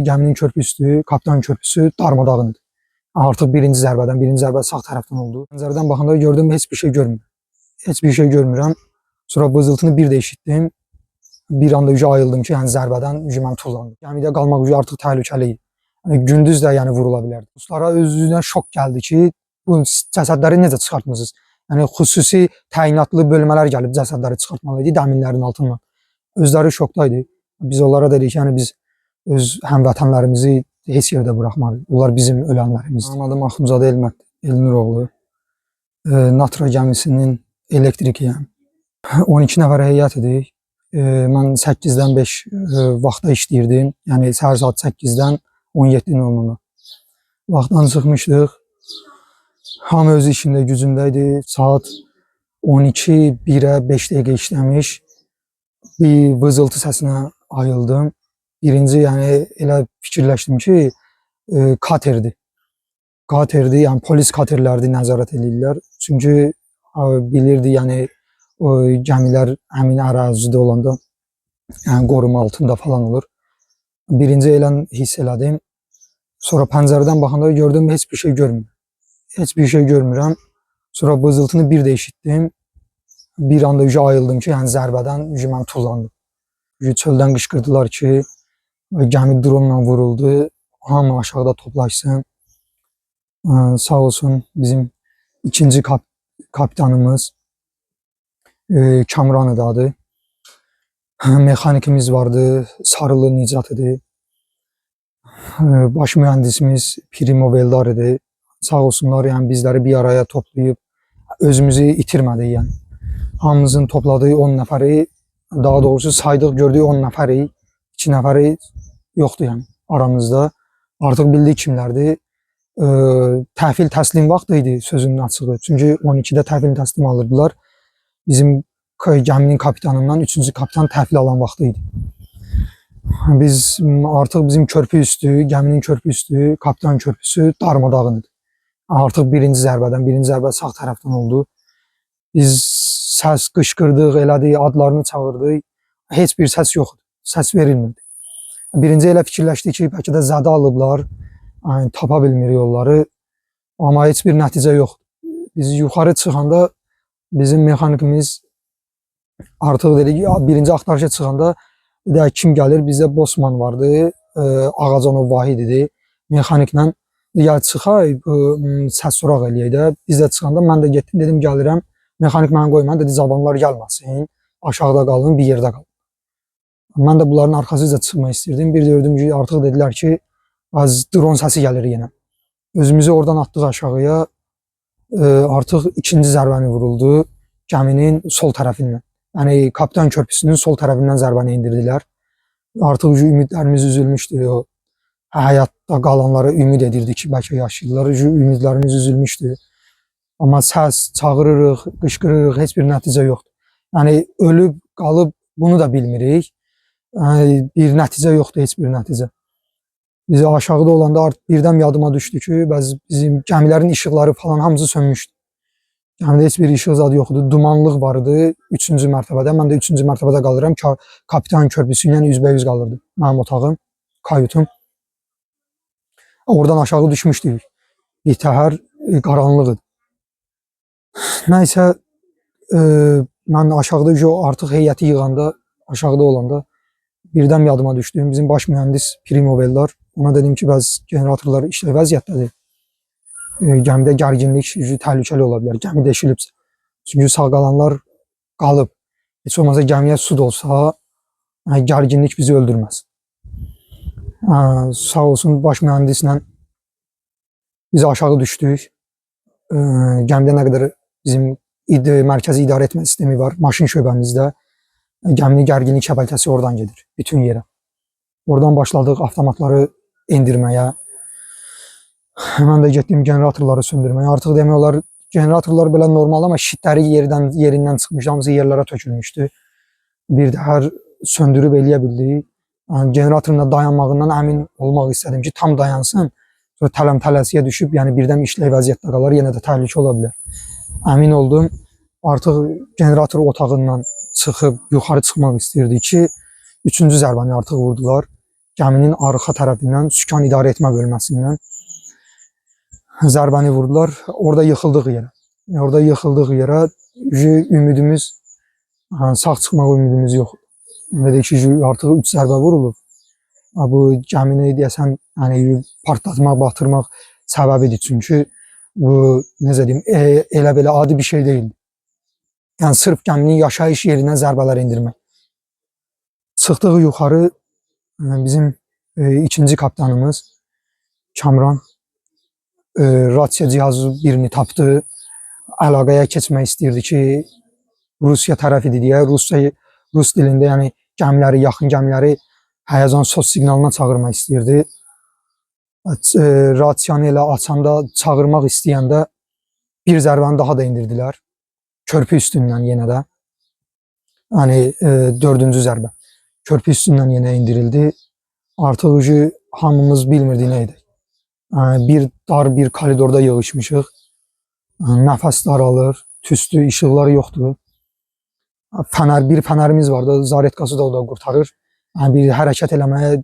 gəminin körpüsü, kapitan körpüsü darmadağındır. Artıq birinci zərbə sağ tərəfdən oldu. Pəncərədən baxanda gördüm heç bir şey görmürəm. Heç bir şey görmürəm. Sonra vızıltını bir də eşitdim. Bir anda ayıldım ki, yəni zərbədən mən tullandım. Gəmidə qalmaq artıq təhlükəli idi. Yəni, gündüz də yəni vurula bilərdi. Ruslara özünə şok gəldi ki, bu cəsədləri necə çıxartmısınız? Yəni xüsusi təyinatlı bölmələr gəlib cəsədləri çıxartmalı idi dəmirlərin altından. Özləri şokdaydı. Biz onlara dedik ki, yəni biz öz həmvətənlərimizi heç yerdə buraxmarıq. Onlar bizim ölənlərimiz. Mənim adım Axundzadə Elnuroğlu. Natra gəmisinin elektrikiyəm. 12 nəfər heyət idik. Mən 8-dən 5 vaxtda işləyirdim. Yəni səhər saat 8-dən 17:00-a. Vaxtdan çıxmışdıq. Hamı öz işində, gücündəydi. Saat 12:01-ə 5 dəqiqə işləmiş. Bir vızıltı səsinə ayıldım. Birinci, yəni elə fikirləşdim ki, katerdir. Katerdir, yəni polis katerlərdir, nəzarət edirlər. Çünki bilirdi, yəni o gəmilər həmin ərazidə olanda yəni qoruma altında falan olur. Birinci elə hiss elədim. Sonra pəncərədən baxanda gördüm heç bir şey görmürəm. Heç bir şey görmürəm. Sonra vızıltını bir də eşitdim. Bir anda ayıldım ki, yəni zərbədən mən tullandım. Çöldən qışqırdılar ki, gəmi dronla vuruldu. Hamı aşağıda toplaşsın. Sağ olsun bizim ikinci kapitanımız Kamran adı. Mexanikimiz vardı. Sarılı Nicat idi. Baş mühendisimiz Primo Veldar idi. Sağ olsunlar, yəni bizləri bir araya toplayıb özümüzü itirmədik, yəni. Hamımızın topladığı 10 nəfəri, daha doğrusu saydıq, gördüyü 10 nəfəri, 2 nəfəri yoxdur yəni aramızda. Artıq bildik kimlərdir. Təhvil təslim vaxtı idi sözünün açığı. Çünki 12-də təhvil təslim alırdılar. Bizim gəminin kapitanından 3-cü kapitan təhvil alan vaxtı idi. Biz artıq bizim körpü üstü, gəminin körpü üstü, kapitan körpüsü darmadağın idi. Artıq birinci zərbə sağ tərəfdən oldu. Biz səs qışqırdıq, elədik, adlarını çağırdıq. Heç bir səs yoxdur, səs verilmirdi. Birinci elə fikirləşdik ki, bəlkə də zədə alıblar, yəni, tapa bilmirik yolları. Amma heç bir nəticə yoxdur. Biz yuxarı çıxanda bizim mexanikimiz artıq dedik, birinci axtarışa çıxanda kim gəlir? Bizdə Bosman vardı, Ağacanov Vahid idi. Mexaniklə ya çıxay, səs soraq eləyək də. Biz də çıxanda mən də getdim, dedim gəlirəm. Mexanik mənə qoymadı, dedi cavanlar gəlməsin, aşağıda qalın, bir yerdə qalın. Mən də bunların arxasıca çıxmaq istirdim. Bir gördüm ki, artıq dedilər ki, az dron səsi gəlir yenə. Özümüzü oradan atdıq aşağıya. Artıq ikinci zərbəni vuruldu gəminin sol tərəfindən. Yəni kapitan körpüsünün sol tərəfindən zərbəni indirdilər. Artıq ümidlərimiz üzülmüşdü. O həyatda qalanlara ümid edirdik ki, bəlkə yaşayırlar. Ümidlərimiz üzülmüşdü. Amma səs, çağırırıq, qışqırırıq, heç bir nəticə yoxdur. Yəni ölüb, qalıb bunu da bilmirik. Yəni, bir nəticə yoxdur, heç bir nəticə. Biz aşağıda olanda artıq birdən yadıma düşdü ki, bizim gəmilərin işıqları falan hamısı sönmüşdü. Gəmidə heç bir işıq zadı yoxdur. Dumanlıq vardı 3-cü mərtəbədə. Mən də 3-cü mərtəbədə qalıram. Kapitan körpüsü ilə üzbəyüz qalırdı. Mənim otağım, kayutum. Oradan aşağı düşmüşdük. Bir təhər qaranlıq idi. Nəysə, mən aşağıda artıq heyəti yığanda, aşağıda olanda birdən yadıma düşdüm. Bizim baş mühendis Primo Veldar. Ona dedim ki, bəzi generatorlar işlə vəziyyətdədir. Gəmidə gərginlik təhlükəli ola bilər. Gəmi deşilibsə. Çünki sağ qalanlar qalıb. Heç olmasa gəmiyə su dolsa, gərginlik bizi öldürməz. Sağ olsun baş mühendislə biz aşağı düşdük. Gəmidə nə qədər bizim mərkəzi idarə etmə sistemi var. Maşın şöbəmizdə. Gəminin gərginlik şəbəkəsi oradan gedir. Bütün yerə. Oradan başladıq avtomatları endirməyə. Mən də getdim generatorları söndürməyə. Artıq demək olar, generatorlar belə normal, amma şitləri yerindən çıxmışdı. Hamısı yerlərə tökülmüşdü. Bir də hər söndürüb eləyə bildik. Yəni, generatorun da dayanmağından əmin olmaq istədim ki, tam dayansın. Sonra tələm-tələsiyə düşüb, yəni birdən işlək vəziyyətdə qalar, yenə də təhlükə ola bilər. Əmin oldum. Artıq generator otağından çıxıb yuxarı çıxmaq istəyirdi ki, 3-cü zərbəni artıq vurdular. gəminin arxa tərəfindən Sükan İdarə Etmə Bölməsindən zərbəni vurdular. Orada yıxıldıq yerə. Orada yıxıldıq yerə ümidimiz, sağ çıxmaq ümidimiz yox. Dedik ki, artıq 3 zərbə vurulub. Bu gəmini deyəsən yəni partlatmaq, batırmaq səbəbidir. Çünki bu necə deyim, elə belə adi bir şey deyil. Yəni sırf gəminin yaşayış yerinə zərbələr endirmək. Çıxdıq yuxarı, bizim ikinci kapitanımız Kamran rasiya cihazı birini tapdı. Əlaqəyə keçmək istəyirdi ki, Rusiya tərəfidir deyə, Rus dilində yəni gəmiləri, yaxın gəmiləri həyəcan sos siqnalına çağırmaq istəyirdi. Rasiyanı elə açanda, çağırmaq istəyəndə bir zərbəni daha da indirdilər. Körpü üstündən yenə də. Yəni 4-cü zərbə. Körpü üstündən yenə indirildi. Artıq hamımız bilmirdi nə edək. Bir dar bir koridorda yığışmışıq. Nəfəs daralır, tüstü, işıqları yoxdur. Bir fənərimiz vardı, zaretkası da o da qurtarır. Yəni bir hərəkət eləməyə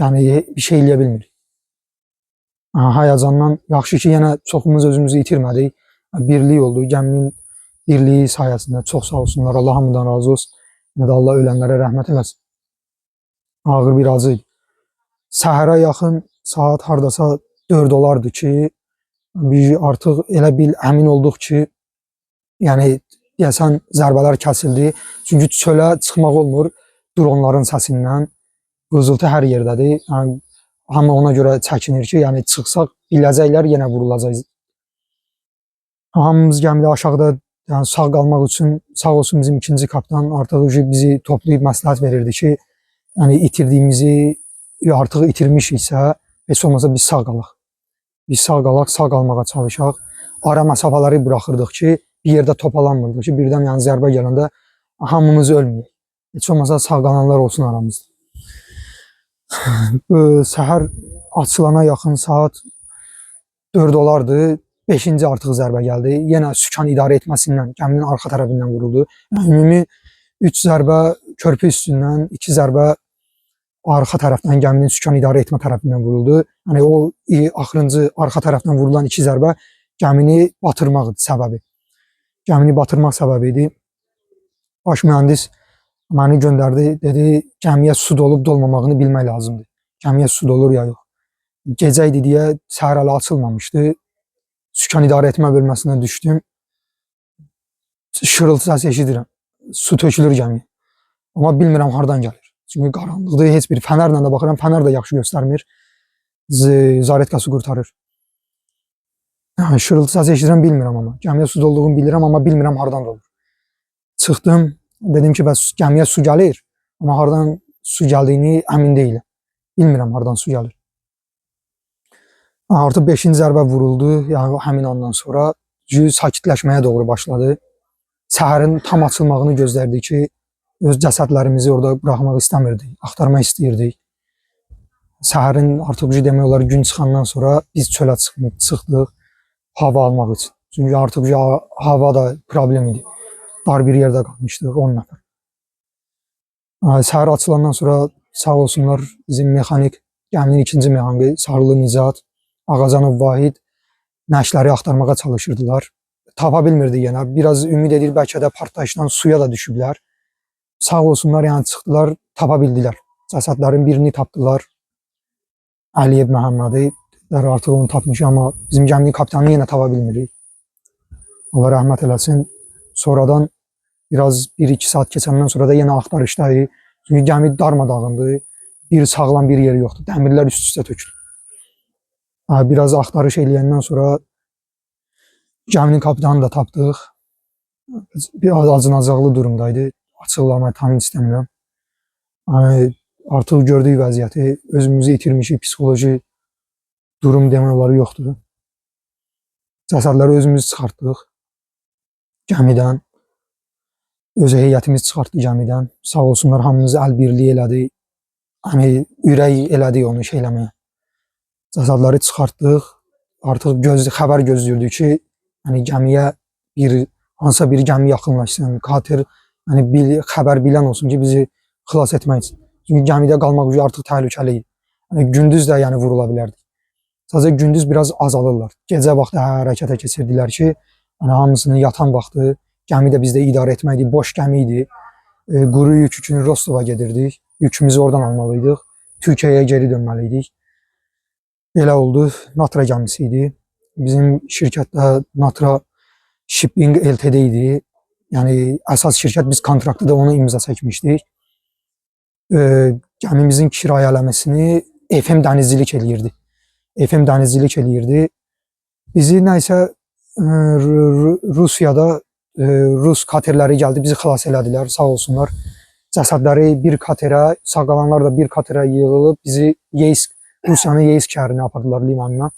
yəni bir şey eləyə bilmirik. Həyəcandan yaxşı ki, yenə çoxumuz özümüzü itirmədik. Birlik oldu, gəminin birliyi sayəsində çox sağ olsunlar. Allah hamıdan razı olsun. Yəni də Allah ölənlərə rəhmət eləsin. Ağır bir acı idi. Səhərə yaxın saat hardasa 4 olardı ki, biz artıq elə bil əmin olduq ki, yəni deyəsən zərbələr kəsildi. Çünki çölə çıxmaq olmur dronların səsindən. Vızıltı hər yerdədir. Yəni, hamı ona görə çəkinir ki, yəni çıxsaq biləcəklər, yenə vurulacaq. Hamımız gəmidə aşağıda yəni, sağ qalmaq üçün sağ olsun bizim ikinci kapitan artıq bizi toplayıb məsləhət verirdi ki, yəni itirdiyimizi artıq itirmişiksə, heç olmasa biz sağ qalaq. Biz sağ qalaq, sağ qalmağa çalışaq. Ara məsafələri buraxırdıq ki, bir yerdə topalanmırdıq ki, birdən yəni zərbə gələndə hamımız ölməyək. Heç olmasa sağ qalanlar olsun aramızda. Səhər açılana yaxın saat 4 olardı. 5-ci artıq zərbə gəldi. Yenə Sükan İdarə Etməsindən, gəminin arxa tərəfindən vuruldu. Ümumi 3 zərbə körpü üstündən, 2 zərbə arxa tərəfdən, gəminin Sükan İdarə Etmə tərəfindən vuruldu. Yəni o axırıncı arxa tərəfdən vurulan 2 zərbə gəmini batırmaq səbəbi. Gəmini batırmaq səbəbi idi. Baş mühəndis məni göndərdi, dedi, gəmiyə su dolub dolmamağını bilmək lazımdır. Gəmiyə su dolur ya yox. Gecə idi deyə səhər hələ açılmamışdı. Sükan İdarə Etmə Bölməsinə düşdüm. Şırıltı səsi eşidirəm. Su tökülür gəmiyə. Amma bilmirəm hardan gəlir. Çünki qaranlıqdır, heç bir fənərlə də baxıram, fənər də yaxşı göstərmir. Zaretkası qurtarır. Yəni, şırıltı səsi eşidirəm, bilmirəm amma. Gəmiyə su dolduğunu bilirəm, amma bilmirəm hardan dolur. Çıxdım, dedim ki, bəs gəmiyə su gəlir, amma hardan su gəldiyini əmin deyiləm. Bilmirəm hardan su gəlir. Artıq 5-ci zərbə vuruldu, yəni həmin andan sonra sakitləşməyə doğru başladı. Səhərin tam açılmağını gözlərdik ki, öz cəsədlərimizi orada buraxmaq istəmirdik, axtarmaq istəyirdik. Səhərin artıq demək olar gün çıxandan sonra biz çölə çıxdıq hava almaq üçün. Çünki artıq hava da problem idi. Dar bir yerdə qalmışdıq 10 nəfər. Səhər açılandan sonra sağ olsunlar bizim mexanik, gəminin ikinci mexaniki Sarılı Nicat, Ağacanov Vahid nəşləri axtarmağa çalışırdılar. Tapa bilmirdi yenə. Biraz ümid edir bəlkə də partlayışdan suya da düşüblər. Sağ olsunlar, yəni çıxdılar, tapa bildilər. Cəsədlərin birini tapdılar. Əliyev Məhəmmədi. Artıq onu tapmış, amma bizim gəminin kapitanını yenə tapa bilmirik. Allah rəhmət eləsin. Sonradan biraz 1-2 saat keçəndən sonra da yenə axtarışdaydı. Çünki gəmi darmadağındı. Bir sağlam bir yeri yoxdur. Dəmirlər üst-üstə tökülür. Biraz axtarış eləyəndən sonra gəminin kapitanını da tapdıq. Bir acınacaqlı durumdaydı. Açıqlamayı tam istəmirəm. Artıq gördük vəziyyəti. Özümüzü itirmişik. Psixoloji durum demək oları yoxdur. Cəsədləri özümüz çıxartdıq gəmidən. Öz heyətimiz çıxartdı gəmidən. Sağ olsunlar, hamımız əl birliyi elədi. Hani ürək elədi onu şey eləməyə. Cəsədləri çıxartdıq. Artıq xəbər gözləyirdik ki, hani gəmiyə hansısa bir gəmi yaxınlaşsın, kater, hani xəbər bilən olsun ki, bizi xilas etmək üçün. Çünki gəmidə qalmaq üçün artıq təhlükəli idi. Yəni gündüz də yəni vurula bilərdi. Sadəcə gündüz biraz azalırlar. Gecə vaxtı hərəkətə keçirdilər ki, yəni hamısının yatan vaxtı gəmi də bizdə idarə etməkdir. Boş gəmi idi. Quru yük üçün Rostova gedirdik. Yükümüzü oradan almalıydıq. Türkiyəyə geri dönməliydik. Belə oldu. Natra gəmisi idi. Bizim şirkətdə Natra Shipping Ltd idi. Yəni əsas şirkət, biz kontraktda da ona imza çəkmişdik. Gəmimizin kirayələməsini FM dənizcilik eləyirdi. FM dənizcilik eləyirdi. Bizi nəysə Rusiyada Rus katerləri gəldi, bizi xilas elədilər, sağ olsunlar. Cəsədləri bir katerə, sağ qalanlar da bir katerə yığılıb bizi Yeysk, Rusiyanın Yeysk şəhərinə apardılar, limanına.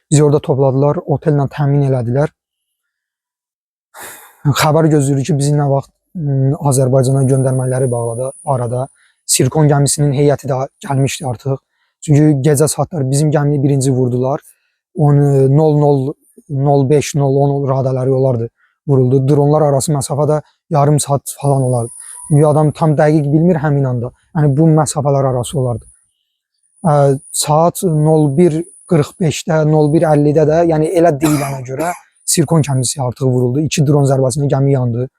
Bizi orada topladılar, otellə təmin elədilər. Xəbər gözləyirik ki, bizi nə vaxt Azərbaycana göndərmələri arada Sirkon gəmisinin heyəti də gəlmişdi artıq. Çünki gecə saatlar bizim gəmini birinci vurdular. 00:05, 00:10 radarları olardı, vuruldu. Dronlar arası məsafədə yarım saat falan olardı. Çünki adam tam dəqiq bilmir həmin anda. Yəni bu məsafələr arası olardı. Saat 01:45-də, 01:50-də də, yəni elə deyilənə görə Sirkon gəmisi artıq vuruldu. 2 dron zərbəsində gəmi yandı.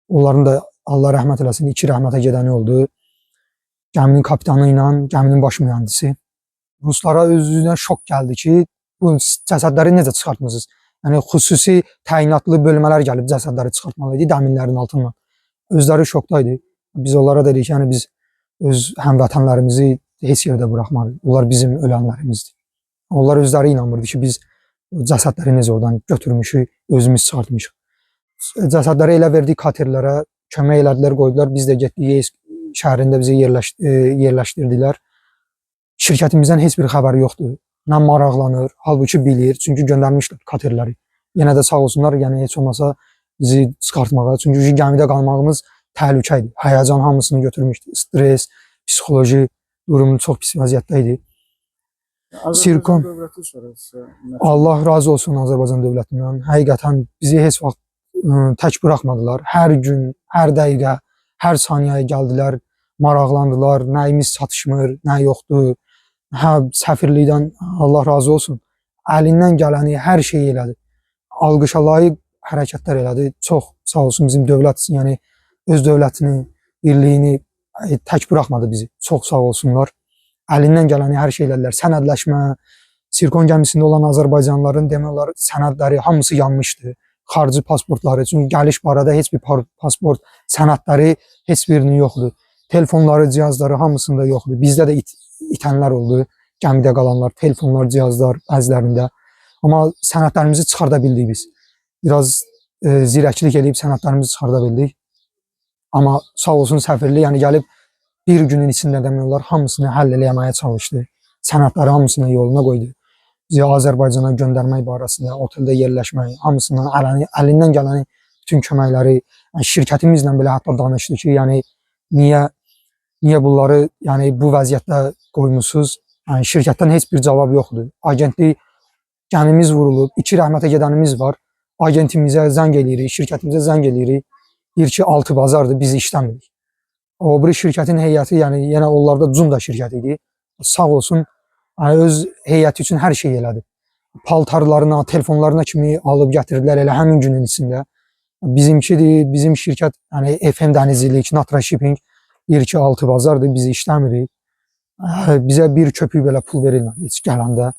Onların da Allah rəhmət eləsin, 2 rəhmətə gedəni oldu. Gəminin kapitanı ilə gəminin baş mühəndisi. Ruslara özünə şok gəldi ki, bu cəsədləri necə çıxartmısınız? Yəni xüsusi təyinatlı bölmələr gəlib cəsədləri çıxartmalı idi dəmirlərin altından. Özləri şokdaydı. Biz onlara dedik ki, yəni biz öz həmvətənlərimizi heç yerdə buraxmarıq. Onlar bizim ölənlərimizdir. Onlar özləri inanmırdı ki, biz cəsədləri necə oradan götürmüşük, özümüz çıxartmışıq. Cəsədləri elə verdik katerlərə, kömək elədilər, qoydular. Biz də getdik Yeysk şəhərində bizi yerləşdirdilər. Şirkətimizdən heç bir xəbəri yoxdur. Nə maraqlanır, halbuki bilir, çünki göndərmişlər katerləri. Yenə də sağ olsunlar, yəni heç olmasa bizi çıxartmağa. Çünki gəmidə qalmağımız təhlükə idi. Həyəcan hamısını götürmüşdü. Stres, psixoloji durumu çox pis vəziyyətdə idi. Sirkon, Allah razı olsun Azərbaycan dövlətindən. Həqiqətən bizi heç vaxt tək buraxmadılar. Hər gün, hər dəqiqə, hər saniyəyə gəldilər, maraqlandılar. Nəyimiz çatışmır, nə yoxdur. Hə, səfirlikdən Allah razı olsun. Əlindən gələni hər şey elədi. Alqışa layiq hərəkətlər elədi. Çox sağ olsun bizim dövlət, yəni öz dövlətini, birliyini tək buraxmadı bizi. Çox sağ olsunlar. Əlindən gələni hər şey elədilər. Sənədləşmə, Sirkon gəmisində olan Azərbaycanlıların demək olar sənədləri hamısı yanmışdı. Xarici pasportları, çünki gəliş barədə heç bir pasport, sənədləri heç birinin yoxdur. Telefonları, cihazları hamısında yoxdur. Bizdə də itənlər oldu, gəmidə qalanlar, telefonlar, cihazlar bəzilərində. Amma sənədlərimizi çıxarda bildik biz. Biraz zirəklik edib sənədlərimizi çıxarda bildik. Amma sağ olsun səfirlik, yəni gəlib bir günün içində demək olar hamısını həll eləməyə çalışdı. Sənədləri hamısını yoluna qoydu. Bizi Azərbaycana göndərmək barəsində, oteldə yerləşmək, hamısından əlindən gələni bütün köməkləri, yəni şirkətimizlə belə hətta danışdı ki, yəni niyə bunları yəni bu vəziyyətdə qoymusunuz? Yəni şirkətdən heç bir cavab yoxdur. Agentlik gəmimiz vurulub, 2 rəhmətə gedənimiz var. Agentimizə zəng eləyirik, şirkətimizə zəng eləyirik. Deyir ki, 6 bazardır, biz işləmirik. O biri şirkətin heyəti, yəni yenə onlarda Cunda şirkəti idi. Sağ olsun, yəni öz heyəti üçün hər şey elədi. Paltarlarına, telefonlarına kimi alıb gətirdilər elə həmin günün içində. Bizimkidir, bizim şirkət, yəni FM dənizcilik, Natra Shipping deyir ki, 6 bazardır, biz işləmirik. Bizə bir köpük belə pul verilmədi heç gələndə.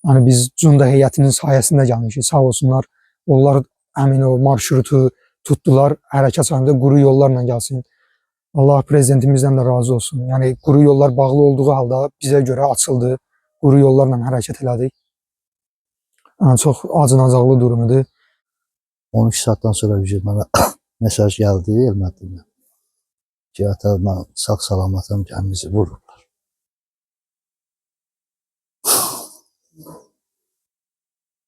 Yəni biz Cunda heyətinin sayəsində gəlmişik, sağ olsunlar. Onlar həmin o marşrutu tutdular, hərəkət sayında quru yollarla gəlsin. Allah prezidentimizdən də razı olsun. Yəni quru yollar bağlı olduğu halda bizə görə açıldı. Quru yollarla hərəkət elədik. Yəni çox acınacaqlı durumdur. 12 saatdan sonra mənə mesaj gəldi Elmədiyyə. Ki, ata, mən sağ-salamatım, gəmimizi vururlar.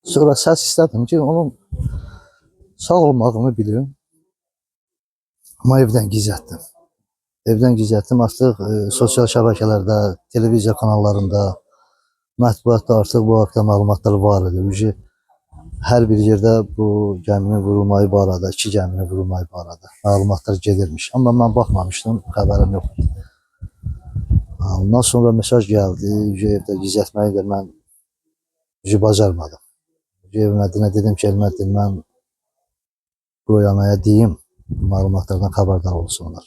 Sonra səs istədim ki, onun sağ olmadığını bilirim. Amma evdən gizlətdim. Artıq sosial şəbəkələrdə, televiziya kanallarında, mətbuatda artıq bu haqda məlumatlar var idi. Hər bir yerdə bu gəminin vurulmayı barədə, 2 gəminin vurulmayı barədə məlumatlar gedirmiş. Amma mən baxmamışdım, xəbərim yoxdur. Ondan sonra mesaj gəldi. Evdə gizlətməyi də mən bacarmadım. Elmədinə dedim ki, Elmədin, mən qoy anaya deyim, məlumatlardan xəbərdar olsunlar.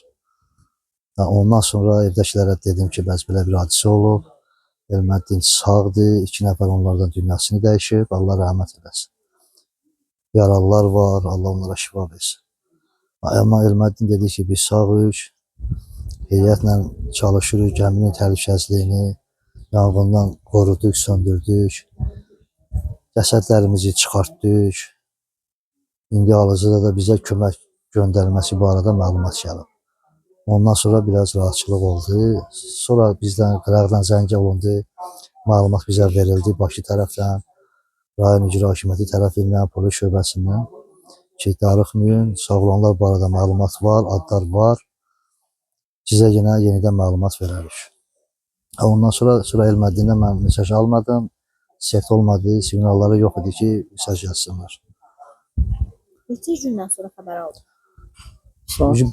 Ondan sonra evdəkilərə dedim ki, bəs belə bir hadisə olub. Elmədin sağdır, 2 nəfər onlardan dünyasını dəyişib, Allah rəhmət eləsin. Yaralılar var, Allah onlara şifa versin. Amma Elmədin dedi ki, biz sağıq, heyətlə çalışırıq, gəminin təhlükəsizliyini yanğından qoruduq, söndürdük, cəsədlərimizi çıxartdıq. İndi hal-hazırda da bizə kömək göndərilməsi barədə məlumat gəlib. Ondan sonra biraz rahatçılıq oldu. Sonra bizdən qıraqdan zəng olundu, məlumat bizə verildi Bakı tərəfdən, rayon icra hakimiyyəti tərəfindən, polis şöbəsindən ki, darıxmayın, sağolanlar barədə məlumat var, adlar var. Sizə yenə yenidən məlumat verərik. Ondan sonra Elmədindən mən mesaj almadım, set olmadı, siqnalları yox idi ki, mesaj yazsınlar. Neçə gündən sonra xəbər aldın?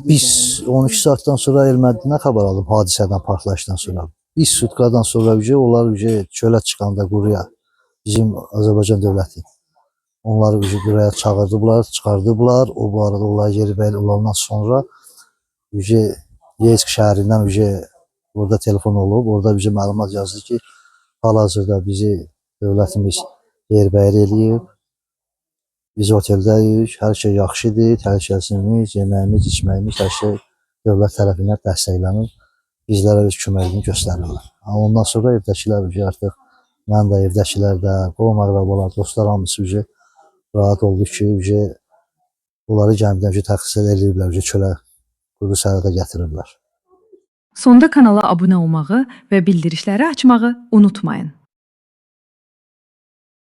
Biz 12 saatdan sonra Elmədindən xəbər aldım hadisədən, partlayışdan sonra. Bir sutkadan sonra onlar çölə çıxanda quruya, bizim Azərbaycan dövləti, onları quruya çağırdıblar, çıxardıblar. O bu arada onlar yeri bəli olandan sonra Yeysk şəhərindən orada telefon olub, orada bizə məlumat yazdı ki, hal-hazırda bizi dövlətimiz yerbəyər eləyib. Biz oteldəyik, hər şey yaxşıdır, təhlükəsizliyimiz, yeməyimiz, içməyimiz, hər şey dövlət tərəfindən dəstəklənib. Bizlərə öz köməkliğini göstərirlər. Ondan sonra evdəkilər artıq, mən də, evdəkilər də, qohum əqrabalar, dostlar hamısı rahat oldu ki, onları gəmidən təxliyə ediblər, çölə, quru sərhədə gətirirlər. Sonda kanala abunə olmağı və bildirişləri açmağı unutmayın.